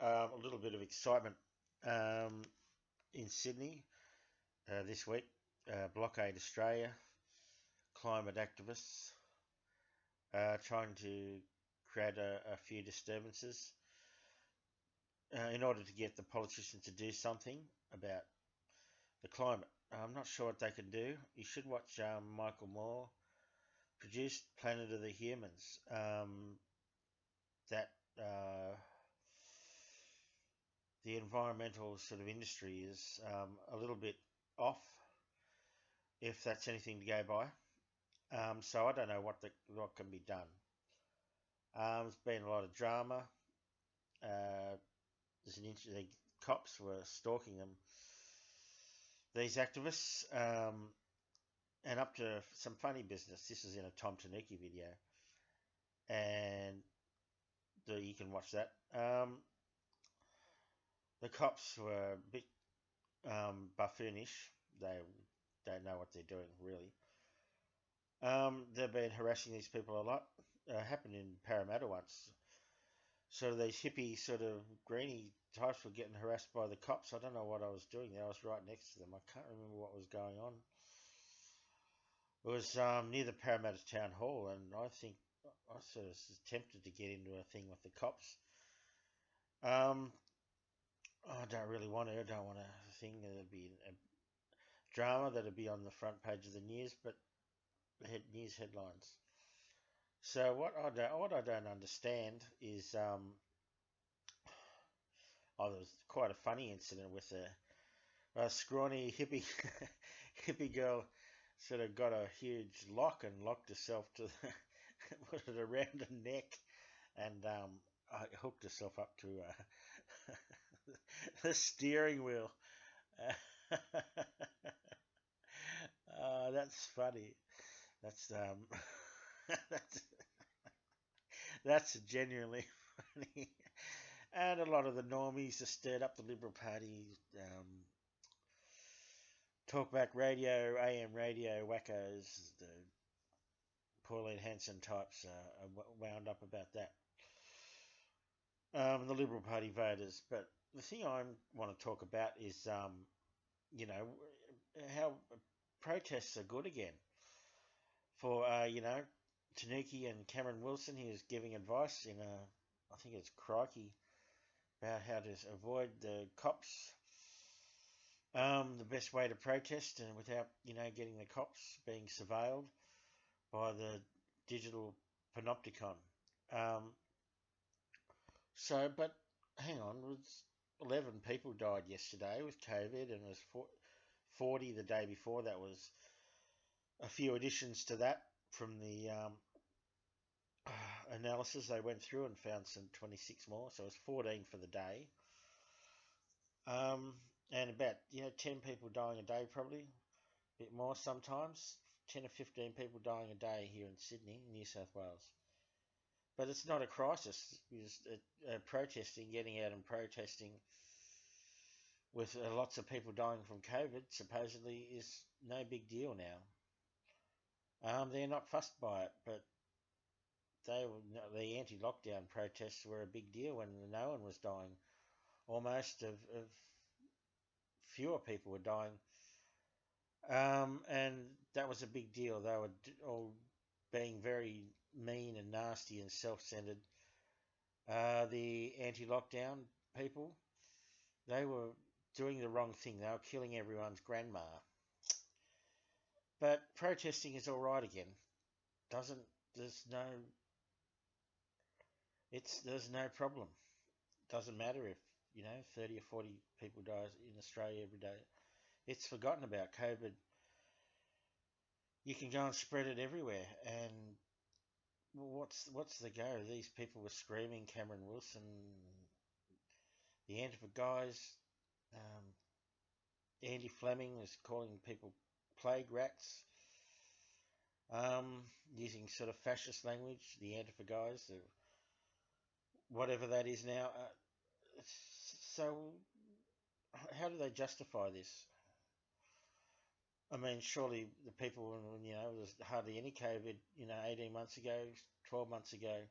A little bit of excitement um, in Sydney this week. Blockade Australia, climate activists trying to create a few disturbances in order to get the politicians to do something about the climate. I'm not sure what they can do. You should watch Michael Moore produced Planet of the Humans. That the environmental sort of industry is a little bit off, if that's anything to go by. So I don't know what can be done. There's been a lot of drama. The cops were stalking them, these activists, and up to some funny business. This is in a Tom Tanuki video, and you can watch that. The cops were a bit buffoonish. They don't know what they're doing, really. They've been harassing these people a lot. Happened in Parramatta once. So these hippie sort of greenie types were getting harassed by the cops. I don't know what I was doing there. I was right next to them. I can't remember what was going on. It was near the Parramatta Town Hall, and I think I sort of was tempted to get into a thing with the cops. I don't really want to. I don't want a thing that'd be a drama that'd be on the front page of the news, but news headlines. So what I don't understand is there was quite a funny incident with a scrawny hippie hippie girl sort of got a huge lock and locked herself to put it around her neck, and hooked herself up to the steering wheel. That's funny. That's that's that's genuinely funny. And a lot of the normies have stirred up the Liberal Party. Talkback radio, AM radio wackos, the Pauline Hanson types are wound up about that. The Liberal Party voters. But the thing I want to talk about is, how protests are good again. For, Tanuki and Cameron Wilson, he was giving advice in I think it's Crikey, about how to avoid the cops. The best way to protest and without, getting the cops being surveilled by the digital panopticon. But hang on, 11 people died yesterday with COVID, and it was 40 the day before. That was a few additions to that from the analysis they went through and found some 26 more. So it was 14 for the day. And about 10 people dying a day, probably a bit more sometimes. 10 or 15 people dying a day here in Sydney, New South Wales. But it's not a crisis. It's protesting, getting out and protesting with lots of people dying from COVID supposedly is no big deal now. They're not fussed by it, but the anti-lockdown protests were a big deal when no one was dying. Almost of fewer people were dying. And that was a big deal. They were all being very mean and nasty and self-centered. The anti-lockdown people, they were doing the wrong thing. They were killing everyone's grandma. But protesting is all right again. There's no problem. Doesn't matter if 30 or 40 people die in Australia every day. It's forgotten about. COVID, you can go and spread it everywhere. And what's the go? These people were screaming. Cameron Wilson, the Antifa guys, Andy Fleming was calling people plague rats, using sort of fascist language. The Antifa guys, whatever that is now. So how do they justify this? I mean, surely the people, when there was hardly any COVID, 18 months ago, 12 months ago.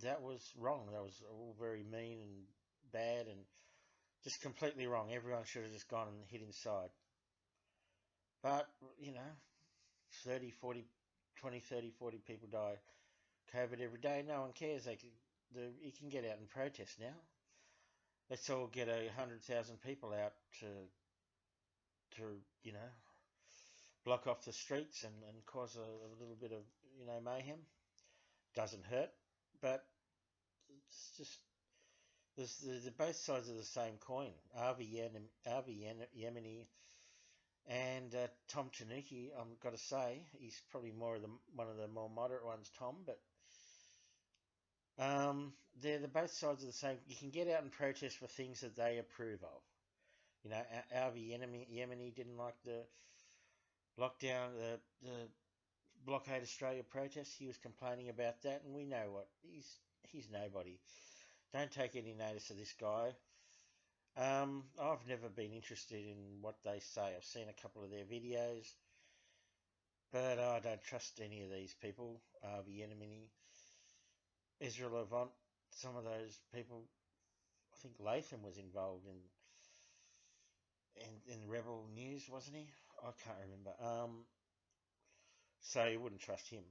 that was wrong. That was all very mean and bad and just completely wrong. Everyone should have just gone and hid inside. But, you know, 30, 40, 20, 30, 40 people die COVID every day. No one cares. You can get out and protest now. Let's all get 100,000 people out to you know, block off the streets and cause a little bit of, you know, mayhem. Doesn't hurt, but it's just there's both sides of the same coin. Avi Yemeni and Tom Tanuki. I've got to say he's probably one of the more moderate ones, Tom. But they're the both sides of the same. You can get out and protest for things that they approve of. You know, Avi Yemeni didn't like the lockdown, the Blockade Australia protest. He was complaining about that, and we know what he's nobody. Don't take any notice of this guy. I've never been interested in what they say. I've seen a couple of their videos, but I don't trust any of these people. The enemy, Israel Levant, some of those people. I think Latham was involved in Rebel News, wasn't he? I can't remember. So you wouldn't trust him.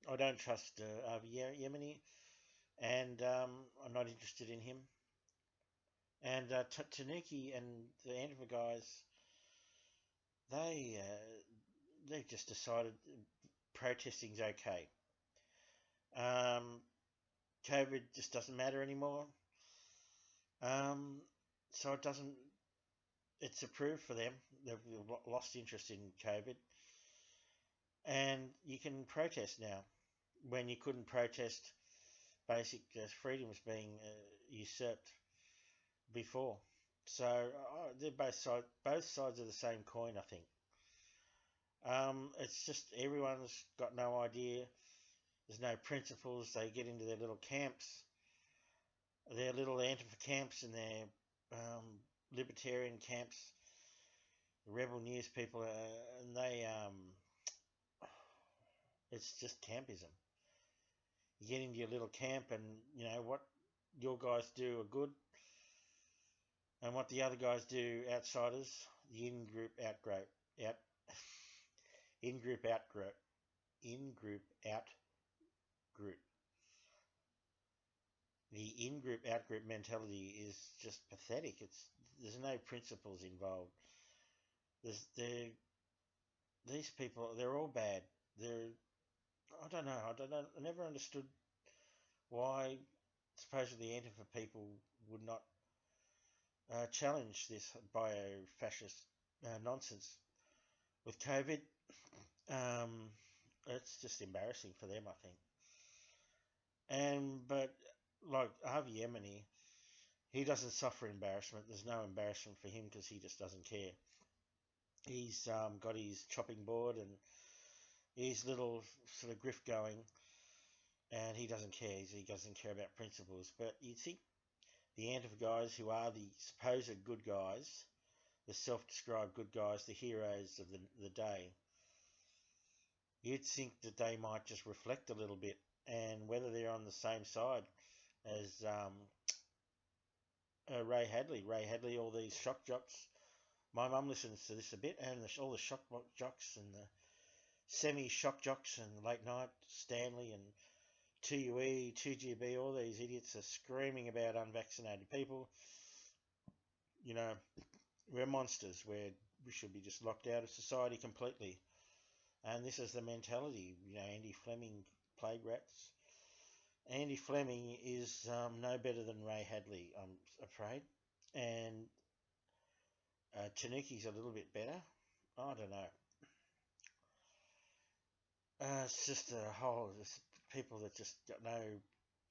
I don't trust Yemeni, and I'm not interested in him. And Tanuki and the Antifa guys, they've just decided protesting's okay. COVID just doesn't matter anymore. So it's approved for them. They've lost interest in COVID. And you can protest now when you couldn't protest basic freedoms being usurped before. So they're both sides of the same coin, I think. It's just everyone's got no idea. There's no principles. They get into their little camps, their little Antifa camps and their libertarian camps, the rebel news people, and they it's just campism. You get into your little camp, and you know what your guys do are good, and what the other guys do, outsiders, the in-group out-group. The in-group out-group mentality is just pathetic. There's no principles involved. These people, they're all bad. I don't know. I never understood why supposedly Antifa people would not challenge this bio-fascist nonsense with COVID. It's just embarrassing for them, I think. But like Harvey Yemeni, he doesn't suffer embarrassment. There's no embarrassment for him because he just doesn't care. He's got his chopping board and his little sort of grift going, and he doesn't care. He doesn't care about principles. But you'd think the Antifa guys, who are the supposed good guys, the self-described good guys, the heroes of the day, you'd think that they might just reflect a little bit, and whether they're on the same side as Ray Hadley, all these shock jocks. My mum listens to this a bit, and all the shock jocks and the semi-shock jocks and late night Stanley and 2UE, 2GB, all these idiots are screaming about unvaccinated people. You know, we're monsters. We should be just locked out of society completely. And this is the mentality. You know, Andy Fleming, plague rats. Andy Fleming is no better than Ray Hadley, I'm afraid. And Tanuki's a little bit better. I don't know. It's just people that just got no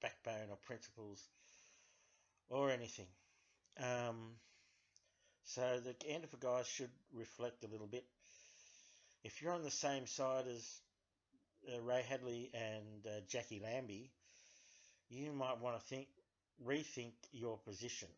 backbone or principles or anything. So the Antifa guys should reflect a little bit. If you're on the same side as Ray Hadley and Jackie Lambie, you might want to rethink your position.